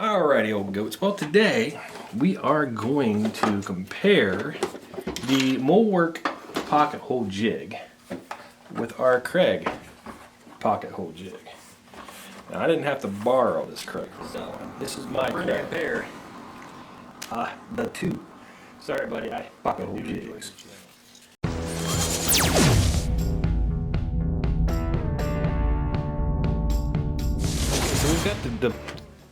Alrighty, old goats. Well, today we are going to compare the MulWark Pocket Hole Jig with our Kreg Pocket Hole Jig. Now, I didn't have to borrow this Kreg, so this is my Kreg. Compare the two. Sorry, buddy, I Pocket Hole Jigs. So we've got the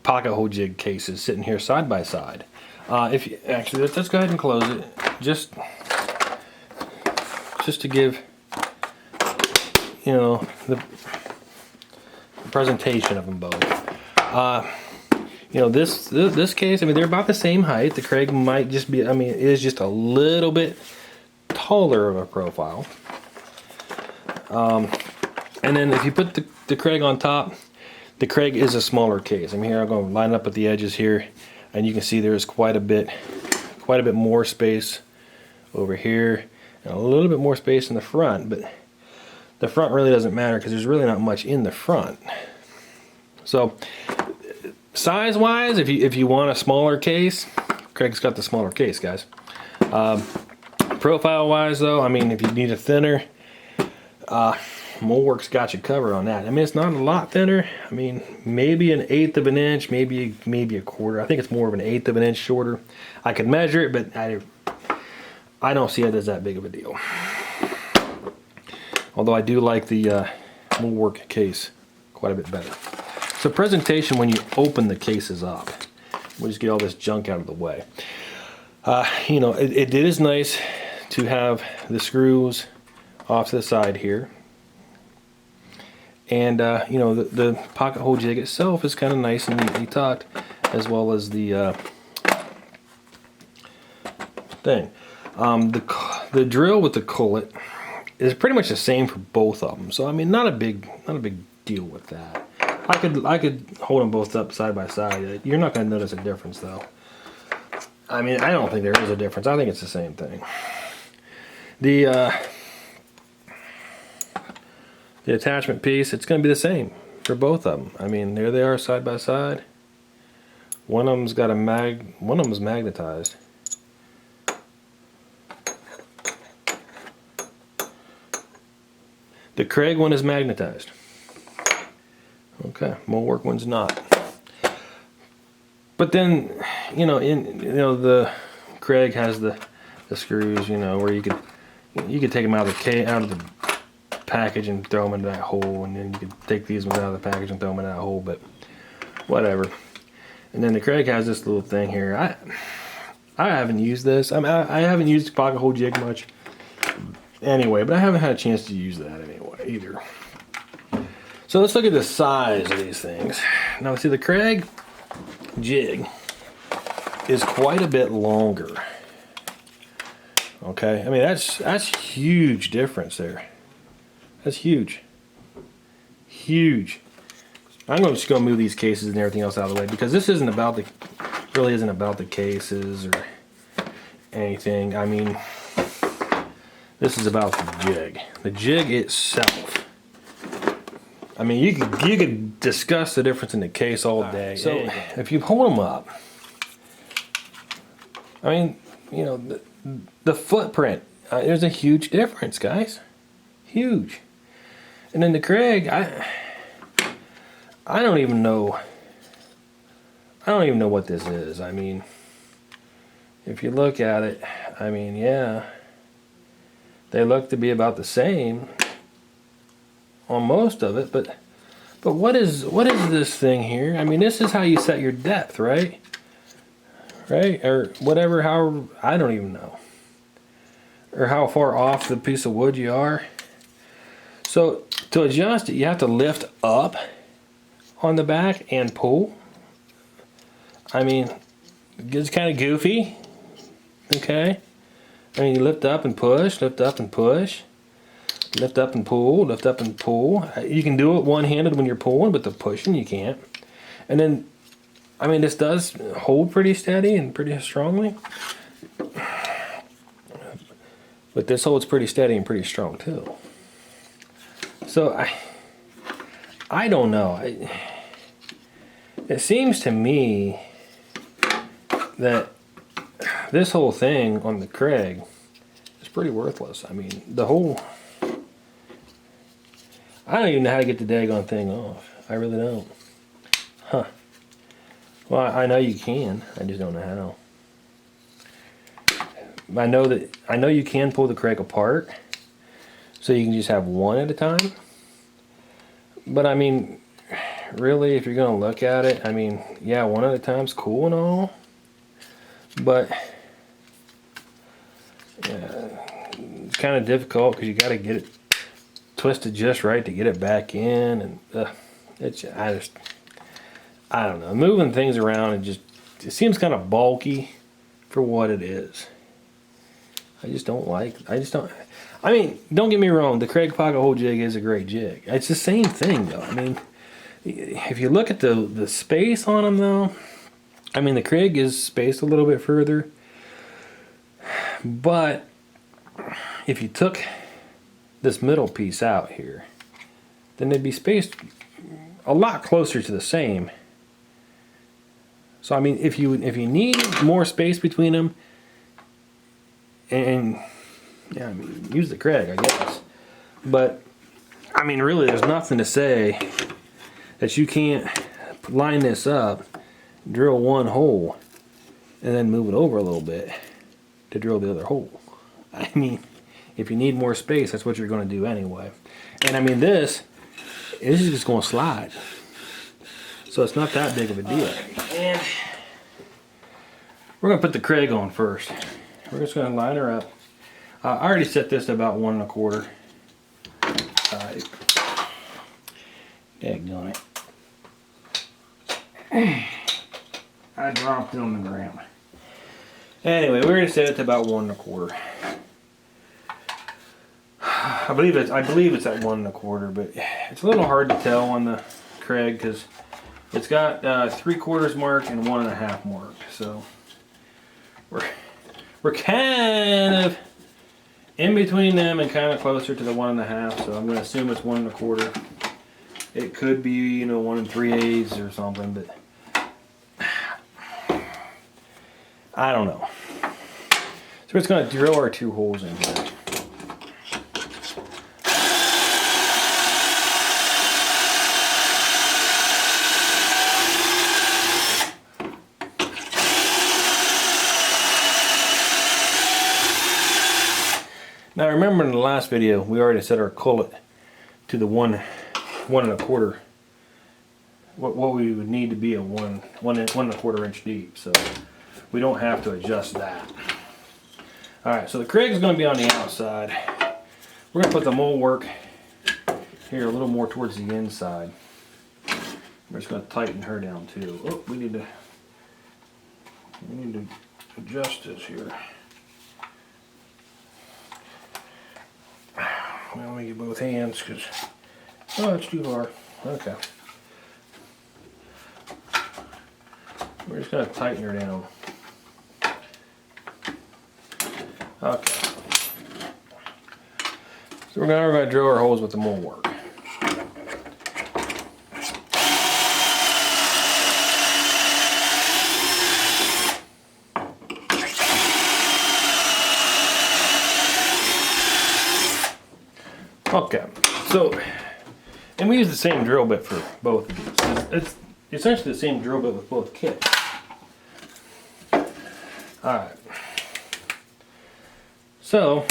Pocket Hole Jig cases sitting here side by side. If you actually let's go ahead and close it, just to give the presentation of them both. This case, I mean, they're about the same height. The Kreg might just be, I mean, it is just a little bit taller of a profile. And then if you put the Kreg on top, the Kreg is a smaller case. I mean, here I'm going to line up at the edges here, and you can see there is quite a bit more space over here, and a little bit more space in the front. But the front really doesn't matter because there's really not much in the front. So, size-wise, if you want a smaller case, Kreg's got the smaller case, guys. Profile-wise, though, I mean, if you need a thinner, MulWark's got you covered on that. I mean, it's not a lot thinner. I mean, maybe an 1/8 of an inch, maybe a quarter. I think it's more of an 1/8 of an inch shorter. I could measure it, but I don't see it as that big of a deal. Although I do like the MulWark case quite a bit better. So presentation when you open the cases up. We'll just get all this junk out of the way. It is nice to have the screws off to the side here. And the Pocket Hole Jig itself is kind of nice and neatly tucked, as well as the thing. The drill with the cullet is pretty much the same for both of them. So I mean, not a big deal with that. I could hold them both up side by side. You're not going to notice a difference, though. I mean, I don't think there is a difference. I think it's the same thing. The attachment piece, it's going to be the same for both of them. I mean, there they are side by side. One of them's got one of them's magnetized. The Kreg one is magnetized. Okay, MulWark one's not. But then, the Kreg has the screws, where you could take them out of the package and throw them into that hole, and then you could take these ones out of the package and throw them in that hole, but whatever. And then the Kreg has this little thing here. I haven't used this. I haven't used Pocket Hole Jig much anyway, but I haven't had a chance to use that anyway either. So let's look at the size of these things. Now see, the Kreg Jig is quite a bit longer. Okay, I mean that's huge difference there. That's huge. Huge. I'm just going to move these cases and everything else out of the way, because this really isn't about the cases or anything. I mean, this is about the jig. The jig itself. I mean, you could discuss the difference in the case all day. So if you hold them up, I mean, the footprint, there's a huge difference, guys. Huge. And then the Kreg, I don't even know what this is. I mean, if you look at it, I mean, yeah, they look to be about the same on most of it, but what is this thing here? I mean, this is how you set your depth, right? Right? Or whatever, however, I don't even know. Or how far off the piece of wood you are. So to adjust it, you have to lift up on the back and pull. I mean, it's kind of goofy. Okay? I mean, you lift up and push, lift up and push, lift up and pull, lift up and pull. You can do it one-handed when you're pulling, but the pushing you can't. And then, I mean, this does hold pretty steady and pretty strongly. But this holds pretty steady and pretty strong too. So I don't know. It seems to me that this whole thing on the Kreg is pretty worthless. I mean, the whole... I don't even know how to get the daggone thing off. I really don't. Huh. Well, I know you can. I just don't know how. I know you can pull the Kreg apart, so you can just have one at a time. But I mean, really, if you're going to look at it, I mean, yeah, one at a time's cool and all, but yeah, it's kind of difficult because you got to get it twisted just right to get it back in, and I don't know. Moving things around, it seems kind of bulky for what it is. I mean, don't get me wrong, the Kreg Pocket Hole Jig is a great jig. It's the same thing though. I mean, if you look at the space on them though, I mean the Kreg is spaced a little bit further, but if you took this middle piece out here, then they'd be spaced a lot closer to the same. So I mean, if you need more space between them, and yeah, I mean, use the Kreg, I guess. But I mean, really, there's nothing to say that you can't line this up, drill one hole, and then move it over a little bit to drill the other hole. I mean, if you need more space, that's what you're going to do anyway. And I mean, this is just going to slide, so it's not that big of a deal. Right, and we're going to put the Kreg on first. We're just going to line her up. I already set this to about 1 1/4. Daggone it. I dropped it on the ground. Anyway, we're going to set it to about 1 1/4. I believe it's at 1 1/4, but it's a little hard to tell on the Kreg because it's got 3/4 mark and 1 1/2 mark. So we're kind of in between them and kind of closer to the 1 1/2. So I'm going to assume it's 1 1/4. It could be, you know, 1 3/8 or something, but I don't know. So we're just going to drill our 2 holes in here. Now remember in the last video we already set our cullet to the 1 1/4. What we would need to be a 1 1/4 inch deep, so we don't have to adjust that. Alright, so the Kreg is going to be on the outside. We're going to put the MulWark here a little more towards the inside. We're just going to tighten her down too. Oh, we need to adjust this here. Well, let me get both hands because, oh, it's too far. Okay. We're just going to tighten her down. Okay. So we're going to drill our holes with the MulWark. Okay, so, and we use the same drill bit for both of these. It's essentially the same drill bit with both kits. Alright. So,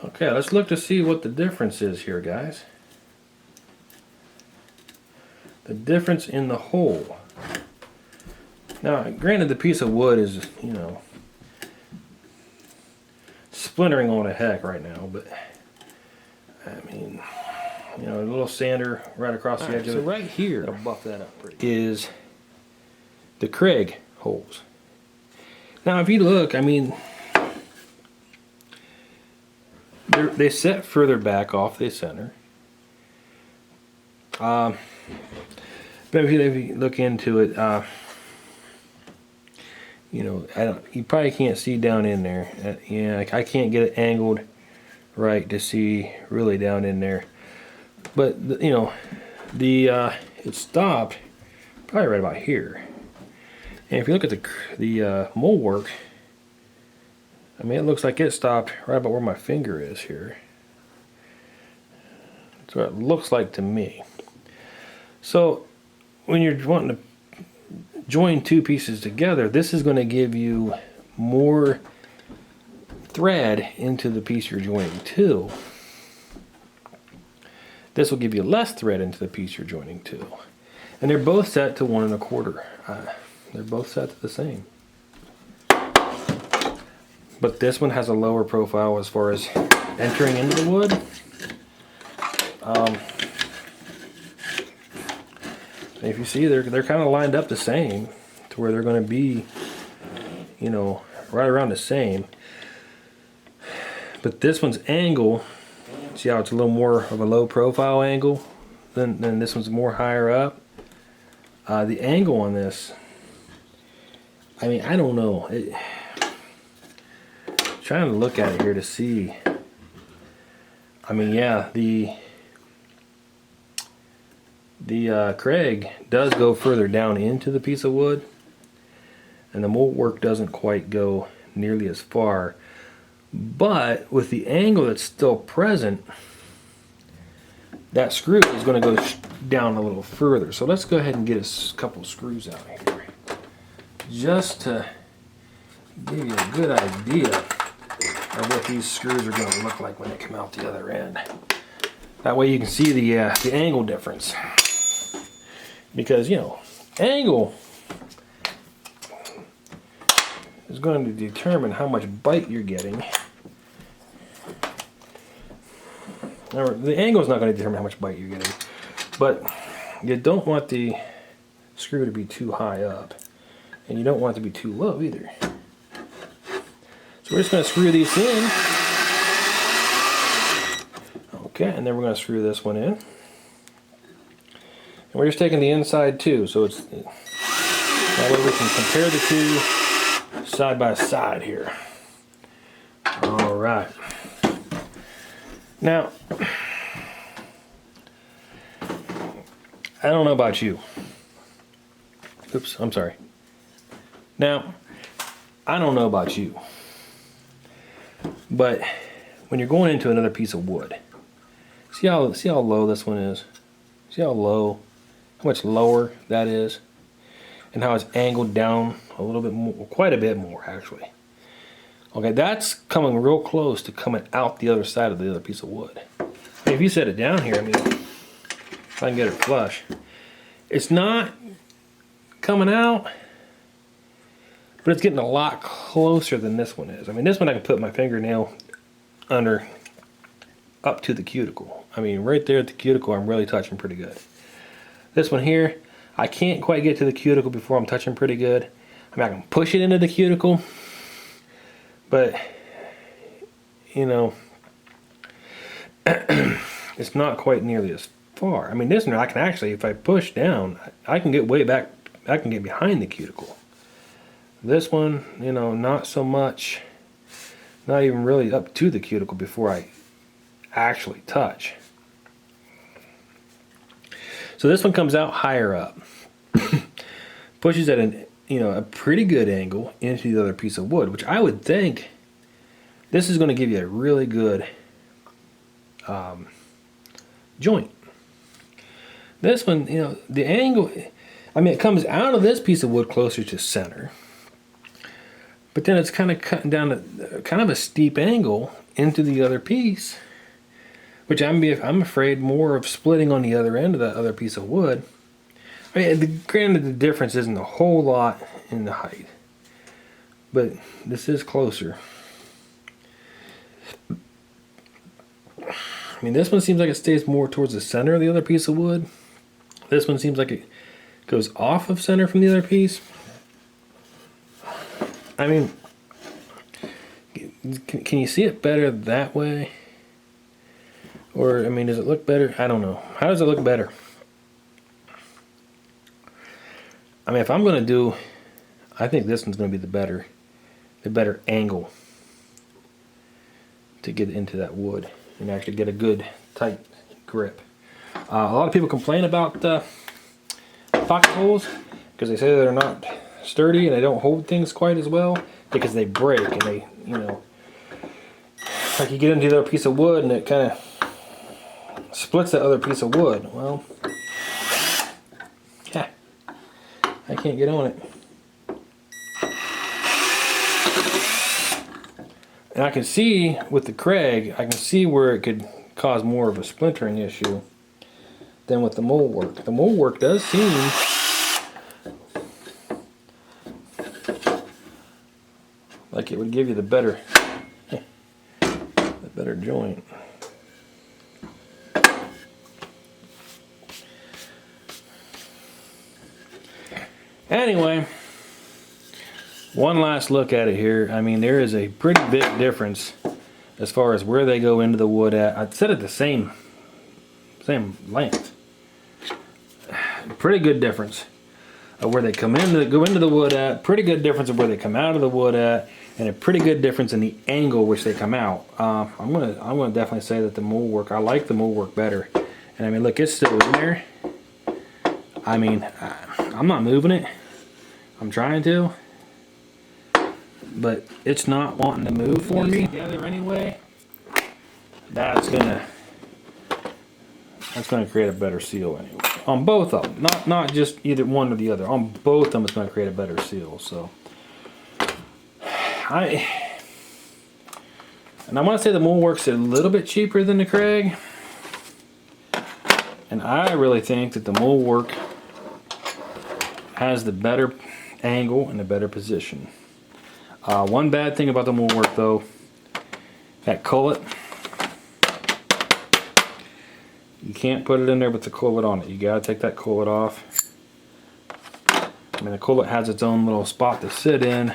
okay, let's look to see what the difference is here, guys. The difference in the hole. Now, granted, the piece of wood is, you know, splintering on a heck right now, but I mean, you know, a little sander right across the edge of it. So right here, that'll buff that up pretty good, is the Kreg holes. Now, if you look, I mean, they set further back off the center. But if you look into it, you know, you probably can't see down in there. Yeah, I can't get it angled right to see really down in there. But you know, it stopped probably right about here. And if you look at the MulWark, I mean, it looks like it stopped right about where my finger is here. That's what it looks like to me. So when you're wanting to join two pieces together, this is going to give you more thread into the piece you're joining to. This will give you less thread into the piece you're joining to. And they're both set to 1 1/4. They're both set to the same. But this one has a lower profile as far as entering into the wood. If you see, they're kind of lined up the same to where they're going to be, you know, right around the same. But this one's angle, see how it's a little more of a low profile angle than this one's more higher up. The angle on this, I mean, I don't know. Trying to look at it here to see. I mean, yeah, the Kreg does go further down into the piece of wood, and the MulWark doesn't quite go nearly as far. But with the angle that's still present, that screw is going to go down a little further. So let's go ahead and get a couple screws out here, just to give you a good idea of what these screws are going to look like when they come out the other end. That way you can see the angle difference. Because, you know, angle is going to determine how much bite you're getting. Now, the angle is not going to determine how much bite you're getting, but you don't want the screw to be too high up, and you don't want it to be too low either. So we're just going to screw these in. Okay, and then we're going to screw this one in. And we're just taking the inside too, so it's that way we can compare the two side by side here. All right. Now, I don't know about you. Oops, I'm sorry. Now, I don't know about you, but when you're going into another piece of wood, see how low this one is? See how low, how much lower that is? And how it's angled down a little bit more, quite a bit more actually. Okay, that's coming real close to coming out the other side of the other piece of wood. If you set it down here, I mean, if I can get it flush, it's not coming out, but it's getting a lot closer than this one is. I mean, this one I can put my fingernail under up to the cuticle. I mean, right there at the cuticle, I'm really touching pretty good. This one here, I can't quite get to the cuticle before I'm touching pretty good. I mean, I can push it into the cuticle, but, you know, it's not quite nearly as far. I mean, this one I can actually, if I push down, I can get way back, I can get behind the cuticle. This one, you know, not so much, not even really up to the cuticle before I actually touch. So this one comes out higher up, pushes at an, you know, a pretty good angle into the other piece of wood, which I would think this is going to give you a really good joint. This one, you know, the angle, I mean, it comes out of this piece of wood closer to center, but then it's kind of cutting down a kind of a steep angle into the other piece, which I'm afraid more of splitting on the other end of that other piece of wood. I mean, granted, the difference isn't a whole lot in the height, but this is closer. I mean, this one seems like it stays more towards the center of the other piece of wood. This one seems like it goes off of center from the other piece. I mean, can you see it better that way? Or, I mean, does it look better? I don't know. How does it look better? I mean, if I'm going to do, I think this one's going to be the better angle to get into that wood and actually get a good tight grip. A lot of people complain about pocket holes because they say they're not sturdy and they don't hold things quite as well because they break and they, you know, like you get into the other piece of wood and it kind of splits that other piece of wood. Well, yeah, I can't get on it. And I can see with the Kreg, I can see where it could cause more of a splintering issue than with the MulWark. The MulWark does seem like it would give you the better joint. Anyway, one last look at it here. I mean, there is a pretty big difference as far as where they go into the wood at. I'd set it the same length. Pretty good difference of where they go into the wood at. Pretty good difference of where they come out of the wood at, and a pretty good difference in the angle which they come out. I'm gonna definitely say that the MulWark, I like the MulWark better. And I mean, look, it's still in there. I mean, I'm not moving it. I'm trying to, but it's not wanting to move for me. Together anyway. That's gonna create a better seal anyway. On both of them, not just either one or the other. On both of them, it's going to create a better seal. So, I want to say the MulWark's a little bit cheaper than the Kreg, and I really think that the MulWark has the better angle and the better position. One bad thing about the MulWark though, that cullet. You can't put it in there with the cullet on it. You gotta take that cullet off. I mean, the cullet has its own little spot to sit in,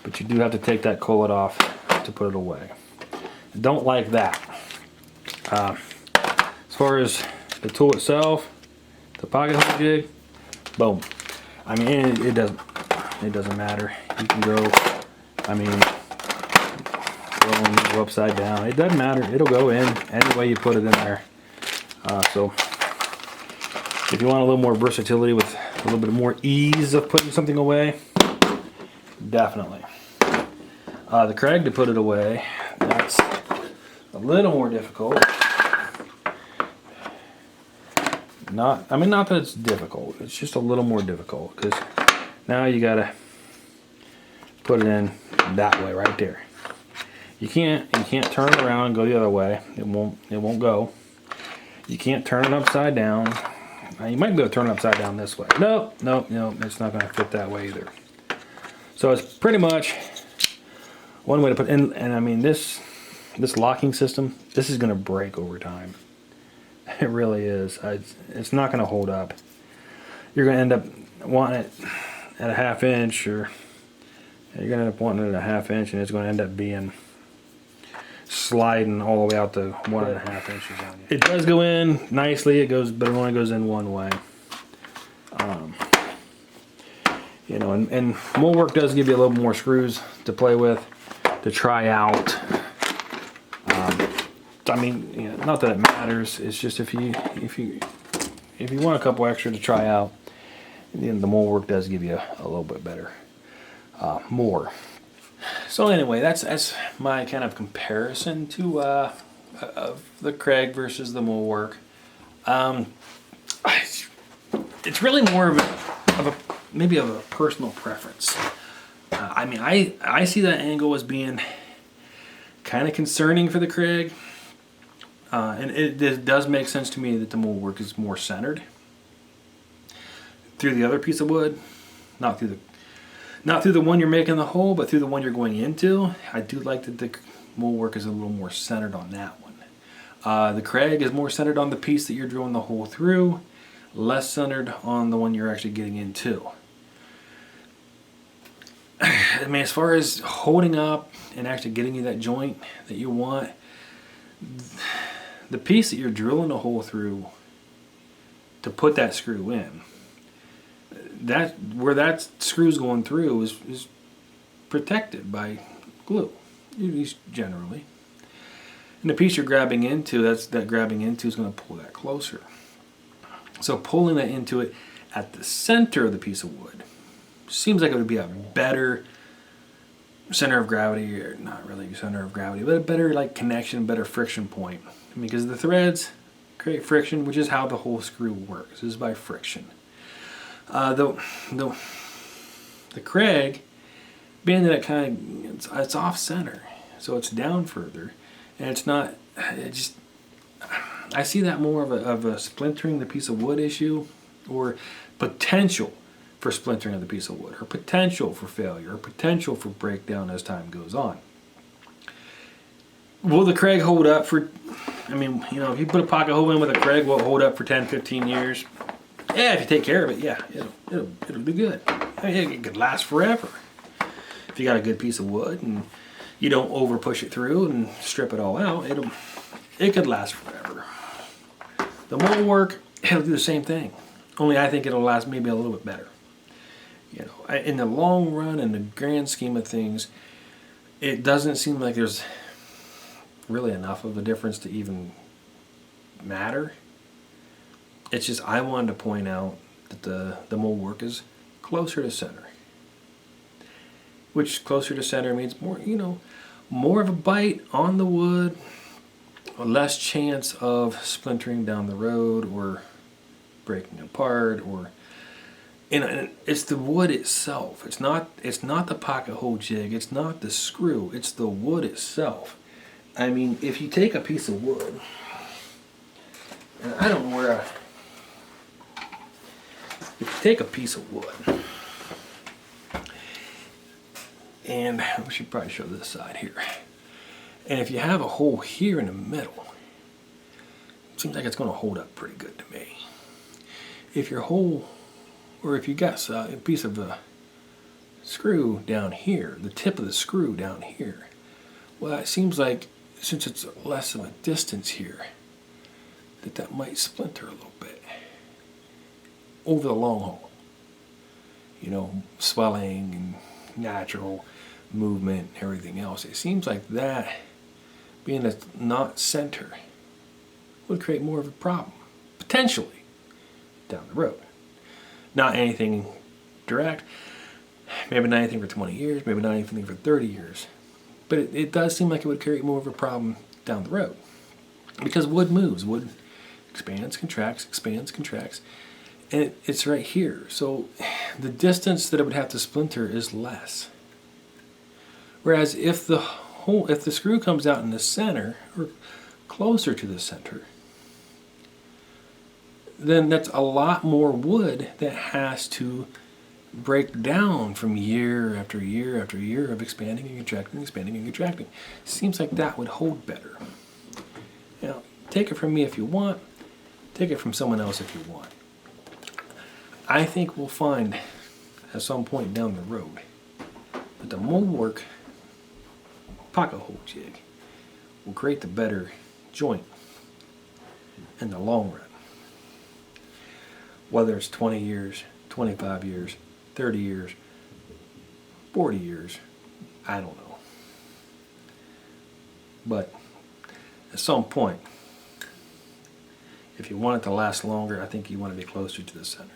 but you do have to take that cullet off to put it away. I don't like that. As far as the tool itself, the pocket hole jig, boom. I mean, it doesn't matter. You can go, I mean, go upside down. It doesn't matter. It'll go in any way you put it in there. So if you want a little more versatility with a little bit more ease of putting something away, definitely. The Kreg, to put it away, that's a little more difficult. Not that it's difficult, it's just a little more difficult because now you gotta put it in that way right there. You can't turn it around and go the other way. It won't go. You can't turn it upside down. You might be able to turn it upside down this way. No, it's not going to fit that way either. So it's pretty much one way to put it in. And I mean, this locking system, this is going to break over time. It really is. It's not going to hold up. You're going to end up wanting it at a 1/2 inch, or you're going to end up wanting it at a 1/2 inch, and it's going to end up being sliding all the way out to 1.5 inches on you. It does go in nicely. But it only goes in one way. You know, and MulWark does give you a little more screws to play with, to try out. I mean, you know, not that it matters. It's just if you want a couple extra to try out, then the MulWark does give you a little bit better, more. So anyway, that's my kind of comparison to of the Kreg versus the MulWark. It's really more of a maybe of a personal preference. I mean, I see that angle as being kind of concerning for the Kreg, and it does make sense to me that the MulWark is more centered through the other piece of wood, not through the one you're making the hole, but through the one you're going into. I do like that the MulWark is a little more centered on that one. The Kreg is more centered on the piece that you're drilling the hole through, less centered on the one you're actually getting into. I mean, as far as holding up and actually getting you that joint that you want, the piece that you're drilling the hole through to put that screw in, where that screw's going through is protected by glue, at least generally. And the piece you're grabbing into, that grabbing into is going to pull that closer. So pulling that into it at the center of the piece of wood seems like it would be a better center of gravity, or not really center of gravity, but a better like connection, better friction point. Because the threads create friction, which is how the whole screw works, is by friction. The Kreg, being that it's off center, so it's down further, and it's not. I see that more of a splintering the piece of wood issue, or potential for splintering of the piece of wood, or potential for failure, or potential for breakdown as time goes on. Will the Kreg hold up for, I mean, you know, if you put a pocket hole in with a Kreg, will it hold up for 10, 15 years? Yeah, if you take care of it, yeah, it'll be good. I mean, it could last forever. If you got a good piece of wood and you don't over push it through and strip it all out, it could last forever. The MulWark, it'll do the same thing. Only I think it'll last maybe a little bit better. You know, in the long run, in the grand scheme of things, it doesn't seem like there's really enough of a difference to even matter. It's just I wanted to point out that the MulWark is closer to center, which closer to center means more, you know, more of a bite on the wood, less chance of splintering down the road or breaking apart, or it's the wood itself. It's not the pocket hole jig. It's not the screw. It's the wood itself. I mean, if you take a piece of wood, and I don't know where. If you take a piece of wood, and we should probably show this side here, and if you have a hole here in the middle, it seems like it's going to hold up pretty good to me. If your hole, or if you got a piece of a screw down here, the tip of the screw down here, well, it seems like since it's less of a distance here, that might splinter a little bit over the long haul. You know, swelling and natural movement and everything else. It seems like that, being a not center, would create more of a problem, potentially, down the road. Not anything direct, maybe not anything for 20 years, maybe not anything for 30 years. But it does seem like it would create more of a problem down the road. Because wood moves. Wood expands, contracts, and it's right here. So the distance that it would have to splinter is less. Whereas if the screw comes out in the center, or closer to the center, then that's a lot more wood that has to break down from year after year after year of expanding and contracting. Seems like that would hold better. Now, take it from me if you want, take it from someone else if you want. I think we'll find at some point down the road that the MulWark Pocket Hole Jig will create the better joint in the long run. Whether it's 20 years, 25 years, 30 years, 40 years, I don't know. But at some point, if you want it to last longer, I think you want to be closer to the center.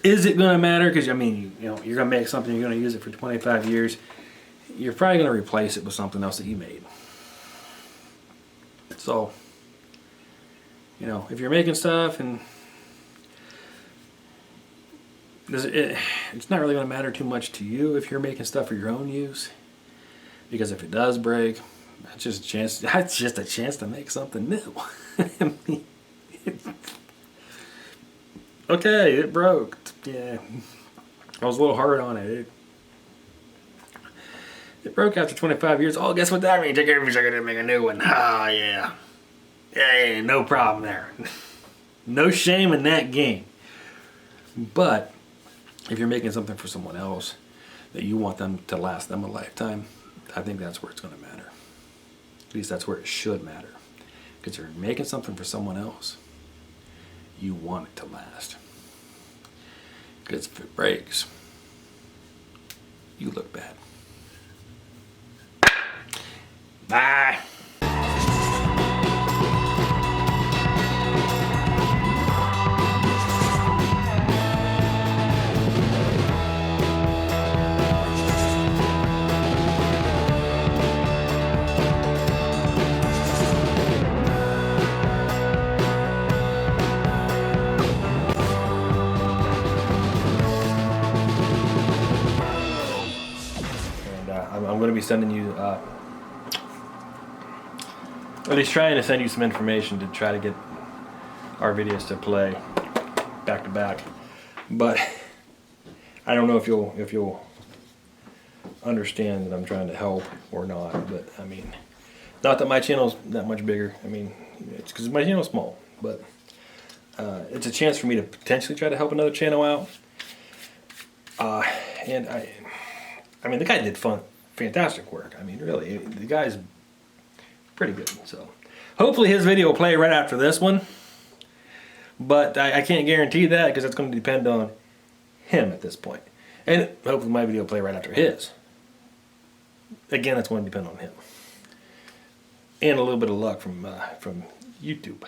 Is it going to matter? Because I mean, you know, you're going to make something, you're going to use it for 25 years. You're probably going to replace it with something else that you made. So, you know, if you're making stuff and it's not really going to matter too much to you if you're making stuff for your own use, because if it does break, that's just a chance to make something new. I mean, okay, it broke. Yeah, I was a little hard on it. It broke after 25 years. Oh, guess what that means? Take every second to make a new one. Oh, yeah. Yeah, no problem there. No shame in that game. But if you're making something for someone else that you want them to last them a lifetime, I think that's where it's going to matter. At least that's where it should matter. Because you're making something for someone else, you want it to last. Because if it breaks, you look bad. Bye. I'm going to be sending you, at least trying to send you some information to try to get our videos to play back to back. But I don't know if you'll understand that I'm trying to help or not. But I mean, not that my channel's that much bigger. I mean, it's because my channel's small. But it's a chance for me to potentially try to help another channel out. And I mean, the guy did fantastic work. I mean, really, the guy's pretty good. So hopefully his video will play right after this one. But I can't guarantee that because it's going to depend on him at this point. And hopefully my video will play right after his. Again, it's going to depend on him. And a little bit of luck from YouTube.